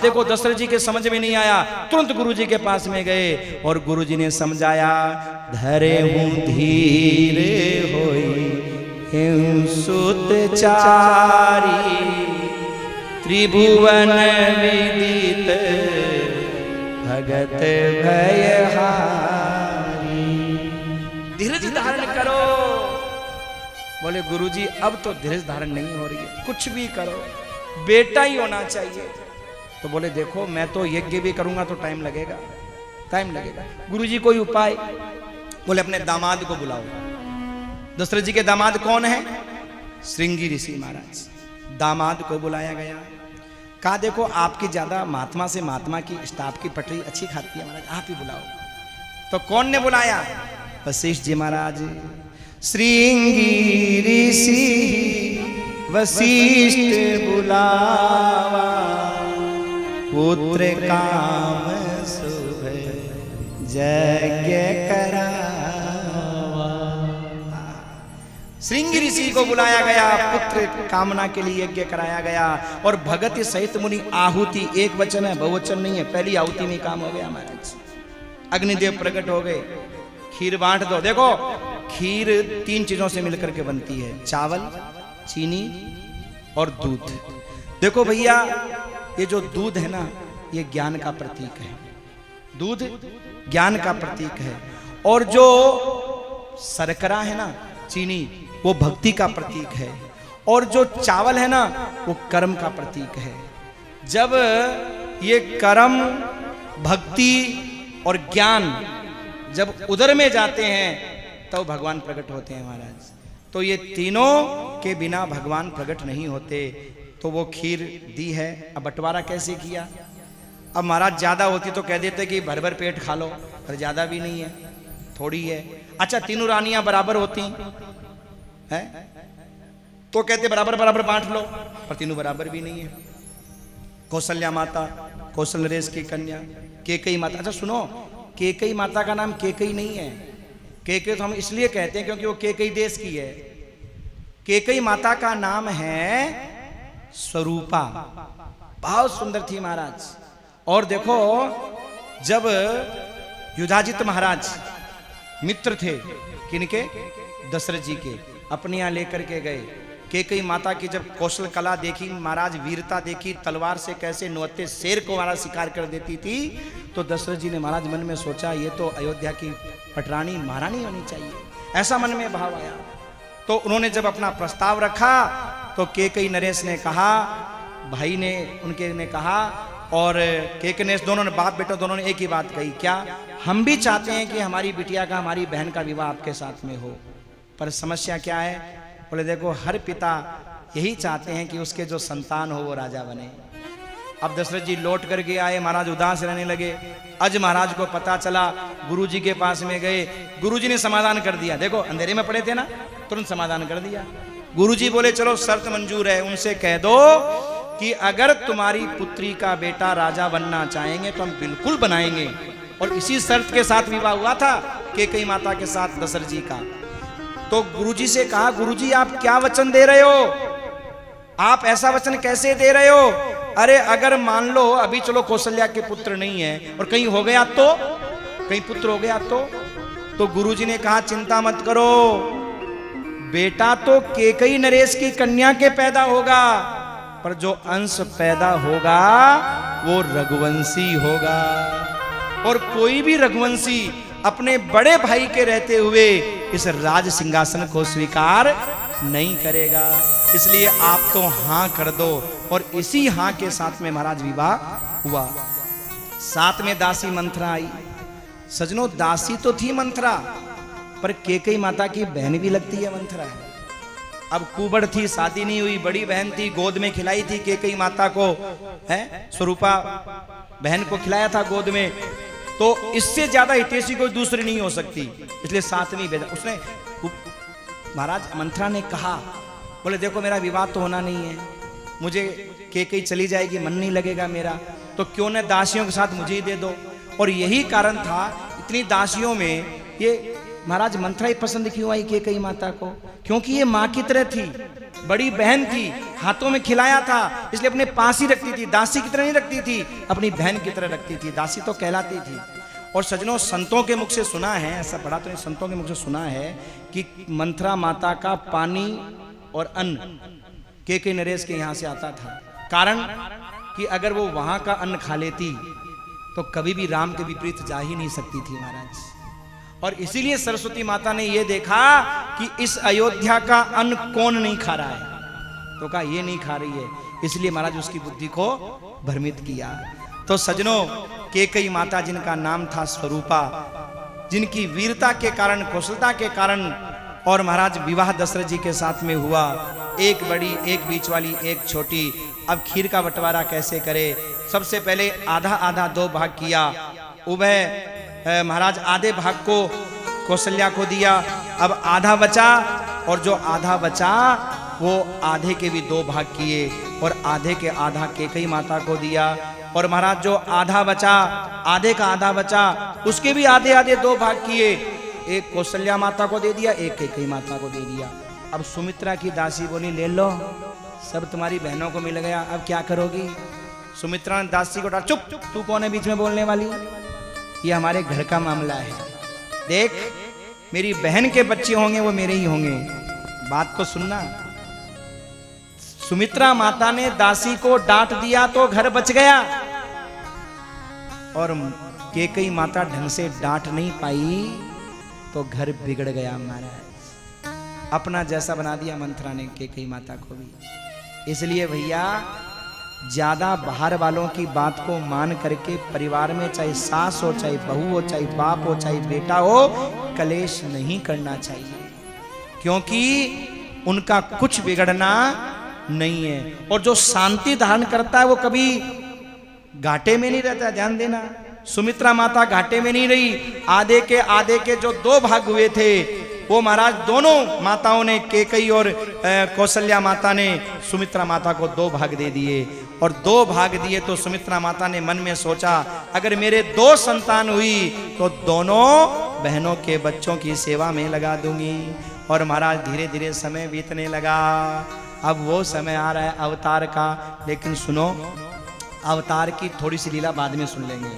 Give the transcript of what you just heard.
देखो दशरथ जी के समझ में नहीं आया, तुरंत गुरुजी के पास में गए और गुरुजी ने समझाया, धरे हूं धीर होई सुत चारी, त्रिभुवन विदित भगत भयहारी। धीरज धारण करो। बोले गुरुजी अब तो धीरज धारण नहीं हो रही है, कुछ भी करो, बेटा ही होना चाहिए। तो बोले देखो मैं तो यज्ञ भी करूंगा तो टाइम लगेगा, टाइम लगेगा। गुरुजी कोई उपाय? बोले अपने दामाद को बुलाओ। दशरथ जी के दामाद कौन है? श्रृंगी ऋषि महाराज। दामाद को बुलाया गया, कहा देखो आपकी ज्यादा महात्मा से महात्मा की स्टाफ की पटरी अच्छी खाती है महाराज, आप ही बुलाओ। तो कौन ने बुलाया? वशिष्ठ जी महाराज। श्रृंगी ऋषि वशिष्ठ बुलावा, पुत्र काम शुभ यज्ञ करावा। श्रृंगी ऋषि को बुलाया गया, पुत्र कामना के लिए यज्ञ कराया गया। और भगत सहित मुनि आहुति, एक वचन है बहुवचन नहीं है, पहली आहुति में काम हो गया महाराज। अग्निदेव प्रकट हो गए, खीर बांट दो। देखो खीर 3 चीजों से मिलकर के बनती है, चावल, चीनी और दूध। देखो भैया ये जो दूध है ना, ये ज्ञान का प्रतीक है, दूध ज्ञान का प्रतीक है। और जो शर्करा है ना, चीनी, वो भक्ति का प्रतीक है। और जो चावल है ना, वो कर्म का प्रतीक है। जब ये कर्म, भक्ति और ज्ञान जब उदर में जाते हैं तो भगवान प्रकट होते हैं महाराज। तो ये तीनों के बिना भगवान प्रकट नहीं होते। तो वो खीर दी है। अब बंटवारा कैसे किया? अब महाराज ज्यादा होती तो कह देते कि भर भर पेट खा लो, पर ज्यादा भी नहीं है, थोड़ी है। अच्छा तीनों रानियां बराबर होती हैं तो कहते बराबर बराबर बांट लो, पर तीनों बराबर भी नहीं है। कौशल्या माता, कौशल नरेश की कन्या, केकई माता। अच्छा सुनो, केकई माता का नाम केकई नहीं है। केकई तो हम इसलिए कहते हैं क्योंकि वो केकई देश की है। केकई माता का नाम है स्वरूपा, बहुत सुंदर थी महाराज। और देखो जब युधाजित महाराज मित्र थे किनके? दशरथ जी के, अपने यहाँ लेकर के गए। केकई माता की जब कौशल कला देखी महाराज, वीरता देखी, तलवार से कैसे 99 शेर को महाराज शिकार कर देती थी, तो दशरथ जी ने महाराज मन में सोचा ये तो अयोध्या की पटरानी महारानी होनी चाहिए, ऐसा मन में भाव आया। तो उन्होंने जब अपना प्रस्ताव रखा तो केकई नरेश ने कहा, भाई ने उनके ने कहा, और केकई नरेश दोनों ने, बाप बेटा दोनों ने एक ही बात कही, क्या हम भी चाहते हैं कि हमारी बिटिया का, हमारी बहन का विवाह आपके साथ में हो, पर समस्या क्या है? बोले देखो हर पिता यही चाहते हैं कि उसके जो संतान हो वो राजा बने। अब दशरथ जी लौट करके आए, महाराज उदास रहने लगे। अज महाराज को पता चला, गुरुजी के पास में गए, गुरुजी ने समाधान कर दिया। देखो अंधेरे में पड़े थे ना, तुरंत समाधान कर दिया। गुरुजी बोले चलो शर्त मंजूर है, उनसे कह दो कि अगर तुम्हारी पुत्री का बेटा राजा बनना चाहेंगे तो हम बिल्कुल बनाएंगे। और इसी शर्त के साथ विवाह हुआ था केकई माता के साथ दशरथ जी का। तो गुरुजी से कहा, गुरुजी आप क्या वचन दे रहे हो? आप ऐसा वचन कैसे दे रहे हो? अरे अगर मान लो अभी चलो कौशल्या के पुत्र नहीं है और कहीं हो गया तो, कहीं पुत्र हो गया तो गुरुजी ने कहा चिंता मत करो, बेटा तो केकई नरेश की कन्या के पैदा होगा, पर जो अंश पैदा होगा वो रघुवंशी होगा। और कोई भी रघुवंशी अपने बड़े भाई के रहते हुए इस राज सिंहासन को स्वीकार नहीं करेगा। इसलिए आप तो हां कर दो। और इसी हां के साथ में महाराज विवाह हुआ। साथ में दासी मंथरा आई। सजनों दासी तो थी मंथरा, पर केकई माता की बहन भी लगती है मंथरा। अब कुबड़ थी, शादी नहीं हुई, बड़ी बहन थी, गोद में खिलाई थी केकई माता को, है स्वरूपा बहन को खिलाया था गोद में। तो इससे ज्यादा हितैषी कोई दूसरी नहीं हो सकती, इसलिए साथ में भेजा। उसने महाराज मंथरा ने कहा, बोले देखो मेरा विवाह तो होना नहीं है, मुझे केकई चली जाएगी, मन नहीं लगेगा मेरा, तो क्यों न दासियों के साथ मुझे ही दे दो। और यही कारण था, इतनी दासियों में ये महाराज मंथरा ही पसंद क्यों आई केकई माता को? क्योंकि ये माँ की तरह थी, बड़ी बहन थी, हाथों में खिलाया था, इसलिए अपने पास ही रखती थी। दासी की तरह नहीं रखती थी, अपनी बहन की तरह रखती थी। दासी तो कहलाती थी। और सजनों, संतों के मुख से सुना है, ऐसा पढ़ा तो नहीं, संतों के मुख से सुना है कि मंथरा माता का पानी और अन्न के नरेश के यहां से आता था। कारण कि अगर वो वहां का अन्न खा लेती तो कभी भी राम के विपरीत जा ही नहीं सकती थी महाराज। और इसीलिए सरस्वती माता ने यह देखा कि इस अयोध्या का अन्न कौन नहीं खा रहा है, तो कहा ये नहीं खा रही है, इसलिए महाराज उसकी बुद्धि को भ्रमित किया। तो सजनों, कैकेयी माता जिनका नाम था स्वरूपा, जिनकी वीरता के कारण, कौशलता के कारण, और महाराज विवाह दशरथ जी के साथ में हुआ, एक बड़ी, एक बीच वाली, एक छोटी। अब खीर का बंटवारा कैसे करे? सबसे पहले आधा आधा 2 भाग किया। उभय महाराज आधे भाग को कौशल्या को दिया, अब आधा बचा, और जो आधा बचा वो आधे के भी 2 भाग किए, और आधे के आधा कैकेयी माता को दिया। और महाराज जो आधा बचा, आधे का आधा बचा, उसके भी आधे आधे 2 भाग किए, एक कौशल्या माता को दे दिया, एक कैकेयी माता को दे दिया। अब सुमित्रा की दासी बोली, ले लो, सब तुम्हारी बहनों को मिल गया, अब क्या करोगी? सुमित्रा ने दासी को डांटा, चुप, तू कौन है बीच में बोलने वाली? ये हमारे घर का मामला है। देख, मेरी बहन के बच्चे होंगे वो मेरे ही होंगे, बात को सुनना। सुमित्रा माता ने दासी को डांट दिया तो घर बच गया, और कैकेयी माता ढंग से डांट नहीं पाई तो घर बिगड़ गया महाराज। अपना जैसा बना दिया मंथरा ने कैकेयी माता को भी। इसलिए भैया, ज्यादा बाहर वालों की बात को मान करके परिवार में चाहे सास हो, चाहे बहू हो, चाहे बाप हो, चाहे बेटा हो, कलेश नहीं करना चाहिए, क्योंकि उनका कुछ बिगड़ना नहीं है। और जो शांति धारण करता है वो कभी घाटे में नहीं रहता, ध्यान देना। सुमित्रा माता घाटे में नहीं रही। आधे के जो 2 भाग हुए थे वो महाराज दोनों माताओं ने, कैकेयी और कौशल्या माता ने सुमित्रा माता को 2 भाग दे दिए। और 2 भाग दिए तो सुमित्रा माता ने मन में सोचा, अगर मेरे 2 संतान हुई तो दोनों बहनों के बच्चों की सेवा में लगा दूंगी। और महाराज धीरे धीरे समय बीतने लगा। अब वो समय आ रहा है अवतार का, लेकिन सुनो, अवतार की थोड़ी सी लीला बाद में सुन लेंगे।